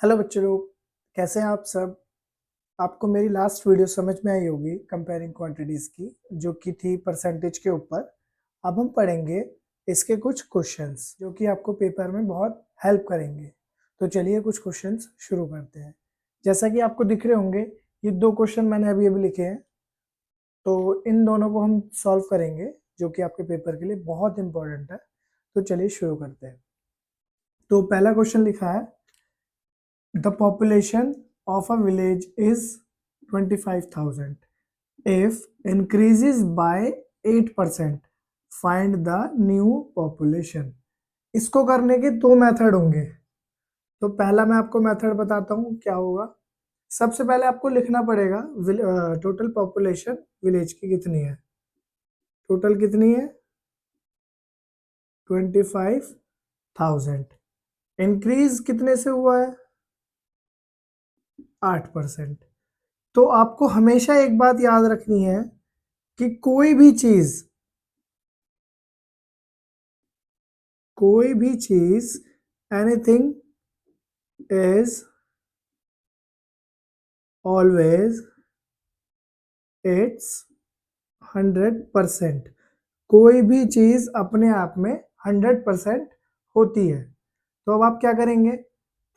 Hello बच्चों लोग, कैसे हैं आप सब। आपको मेरी लास्ट वीडियो समझ में आई होगी कंपेयरिंग क्वांटिटीज़ की, जो कि थी परसेंटेज के ऊपर। अब हम पढ़ेंगे इसके कुछ क्वेश्चंस जो कि आपको पेपर में बहुत हेल्प करेंगे। तो चलिए कुछ क्वेश्चंस शुरू करते हैं। जैसा कि आपको दिख रहे होंगे, ये दो क्वेश्चन मैंने अभी अभी लिखे हैं, तो इन दोनों को हम सॉल्व करेंगे, जो कि आपके पेपर के लिए बहुत इंपॉर्टेंट है। तो चलिए शुरू करते हैं। तो पहला क्वेश्चन लिखा है, the population of a village is 25,000. If increases by 8%, find the new population. इसको करने के दो मेथड होंगे। तो पहला मैं आपको मेथड बताता हूँ क्या होगा। सबसे पहले आपको लिखना पड़ेगा टोटल पॉपुलेशन विलेज की कितनी है। टोटल कितनी है? 25,000। इंक्रीज कितने से हुआ है? 8%। तो आपको हमेशा एक बात याद रखनी है कि कोई भी चीज एनीथिंग इज ऑलवेज इट्स 100%। कोई भी चीज अपने आप में 100% होती है। तो अब आप क्या करेंगे?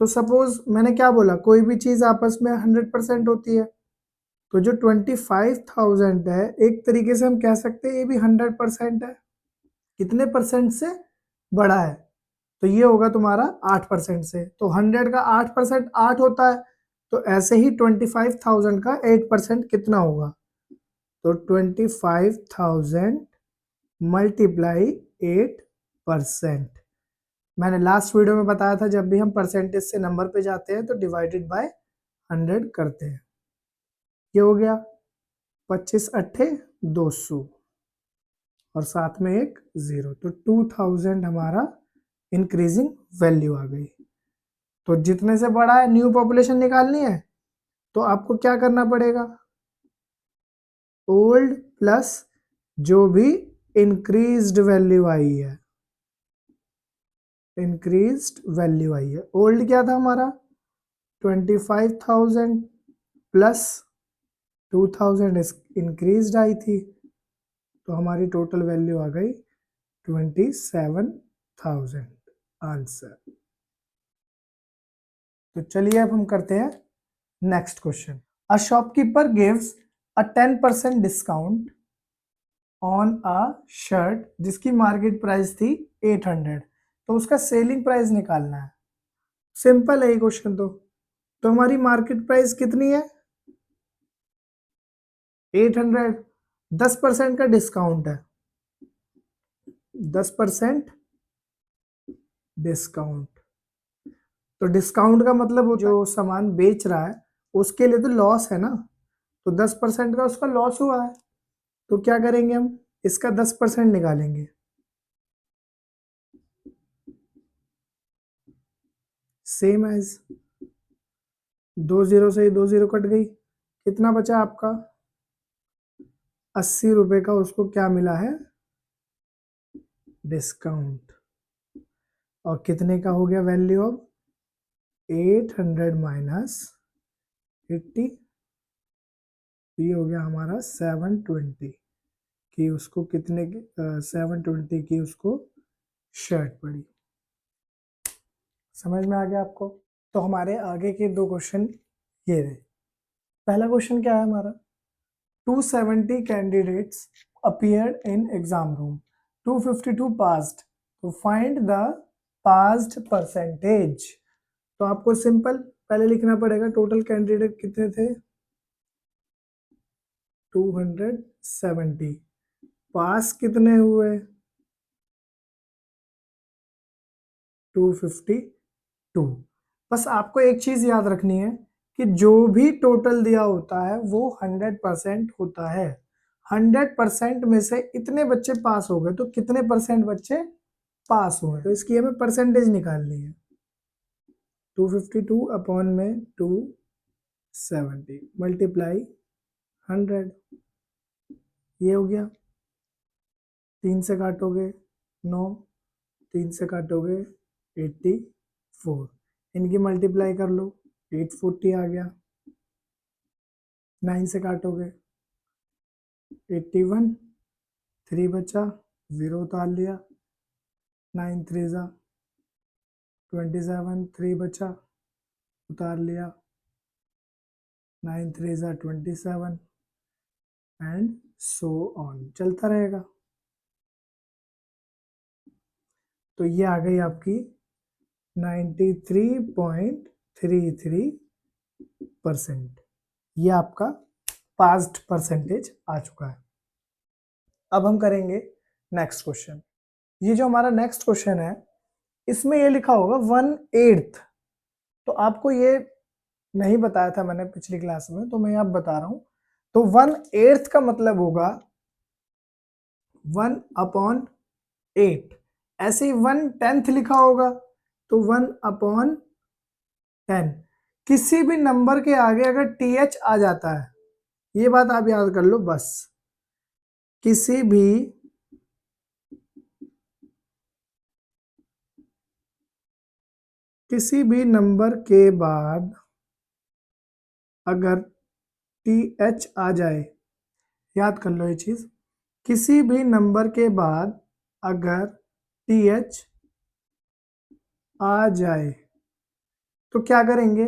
तो सपोज मैंने क्या बोला, कोई भी चीज आपस में 100% होती है। तो जो 25,000 है, एक तरीके से हम कह सकते हैं ये भी 100% है। कितने परसेंट से बड़ा है? तो ये होगा तुम्हारा 8% से। तो 100 का 8% 8 होता है। तो ऐसे ही 25,000 का 8% कितना होगा? तो 25,000 मल्टीप्लाई 8%। मैंने लास्ट वीडियो में बताया था, जब भी हम परसेंटेज से नंबर पे जाते हैं तो डिवाइडेड बाय 100 करते हैं। ये हो गया 25 अट्ठे 200 और साथ में एक 0। तो 2000 हमारा इंक्रीजिंग वैल्यू आ गई। तो जितने से बड़ा है न्यू पॉपुलेशन निकालनी है, तो आपको क्या करना पड़ेगा? ओल्ड प्लस जो भी इंक्रीज्ड वैल्यू आई है। इंक्रीज्ड वैल्यू आई है। ओल्ड क्या था हमारा? 25,000 प्लस 2000 इंक्रीज्ड आई थी। तो हमारी टोटल वैल्यू आ गई 27,000 आंसर। तो चलिए अब हम करते हैं next question. A shopkeeper gives a 10% discount on a shirt जिसकी मार्केट प्राइस थी 800। तो उसका सेलिंग प्राइस निकालना है। सिंपल है ये क्वेश्चन। तो हमारी मार्केट प्राइस कितनी है? 800। 10% का डिस्काउंट है। 10% डिस्काउंट। तो डिस्काउंट का मतलब वो जो सामान बेच रहा है उसके लिए तो लॉस है ना। तो 10% का उसका लॉस हुआ है। तो क्या करेंगे हम? इसका 10% निकालेंगे। सेम एज 20 से 20 कट गई। कितना बचा आपका? 80 रुपए का उसको क्या मिला है? डिस्काउंट। और कितने का हो गया वैल्यू? अब 800 माइनस 80। ये हो गया हमारा 720 की उसको कितने की 720 की उसको शर्ट पड़ी। समझ में आ गया आपको? तो हमारे आगे के दो क्वेश्चन ये रहे। पहला क्वेश्चन क्या है हमारा? 270 candidates appeared in exam room, 252 passed, तो find the passed percentage। तो आपको सिंपल पहले लिखना पड़ेगा टोटल कैंडिडेट कितने थे? 270। पास कितने हुए? 252। बस आपको एक चीज याद रखनी है कि जो भी टोटल दिया होता है वो 100% होता है। 100% में से इतने बच्चे पास हो गए, तो कितने परसेंट बच्चे पास हुए? तो इसकी हमें परसेंटेज निकालनी है। 252 अपॉन में 270 मल्टीप्लाई 100। ये हो गया। 3 से काटोगे 9, 3 से काटोगे 84। इनकी मल्टीप्लाई कर लो। 840 आ गया, 9 से काटोगे 81, 3 बचा, 0 उतार लिया, 9 3 जा 27, 3 बचा, उतार लिया, 9 3 जा 27 एंड सो ऑन, चलता रहेगा। तो ये आ गई आपकी 93.33%। ये आपका पास्ट परसेंटेज आ चुका है। अब हम करेंगे नेक्स्ट क्वेश्चन। ये जो हमारा नेक्स्ट क्वेश्चन है, इसमें ये लिखा होगा 1/8। तो आपको ये नहीं बताया था मैंने पिछली क्लास में, तो मैं अब बता रहा हूं। तो 1/8 का मतलब होगा 1/8। ऐसे ही 1/10 लिखा होगा तो 1/10। किसी भी नंबर के आगे अगर TH आ जाता है, ये बात आप याद कर लो बस। किसी भी नंबर के बाद अगर TH आ जाए, याद कर लो ये चीज। किसी भी नंबर के बाद अगर TH आ जाए तो क्या करेंगे,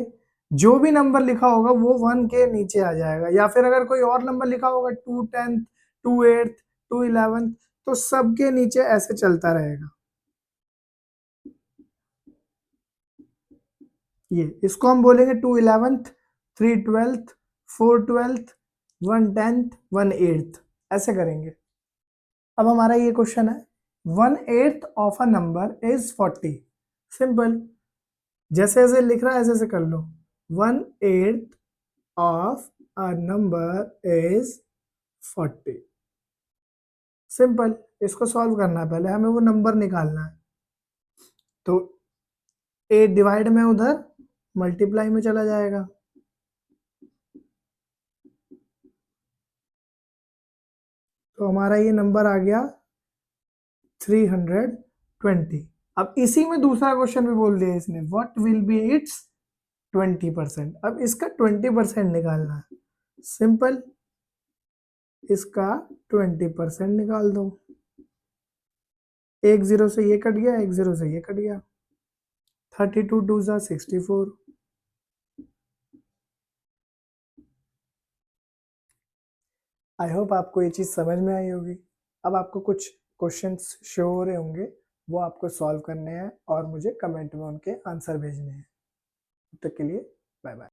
जो भी नंबर लिखा होगा वो 1 के नीचे आ जाएगा, या फिर अगर कोई और नंबर लिखा होगा 2/10, 2/8, 2/11, तो सबके नीचे ऐसे चलता रहेगा। ये इसको हम बोलेंगे 2/11, 3/12, 4/12, 1/10, 1/8, ऐसे करेंगे। अब हमारा ये क्वेश्चन है 1/8 of a number is 40। Simple, जैसे जैसे लिख रहा है ऐसे ऐसे कर लो। 1/8 of a number is 40। Simple, इसको सॉल्व करना है, पहले हमें वो नंबर निकालना है। तो 8 डिवाइड में उधर मल्टीप्लाई में चला जाएगा। तो हमारा ये नंबर आ गया 320। अब इसी में दूसरा क्वेश्चन भी बोल दिया इसने, व्हाट विल बी इट्स 20%। अब इसका 20% निकालना है। सिंपल, इसका 20% निकाल दो। एक जीरो से ये कट गया, एक जीरो से ये कट गया, 32 2 जा 64। आई होप आपको ये चीज़ समझ में आई होगी। अब आपको कुछ क्वेश्चंस शो हो रहे होंगे, वो आपको सॉल्व करने हैं और मुझे कमेंट में उनके आंसर भेजने हैं। तब तक के लिए बाय बाय।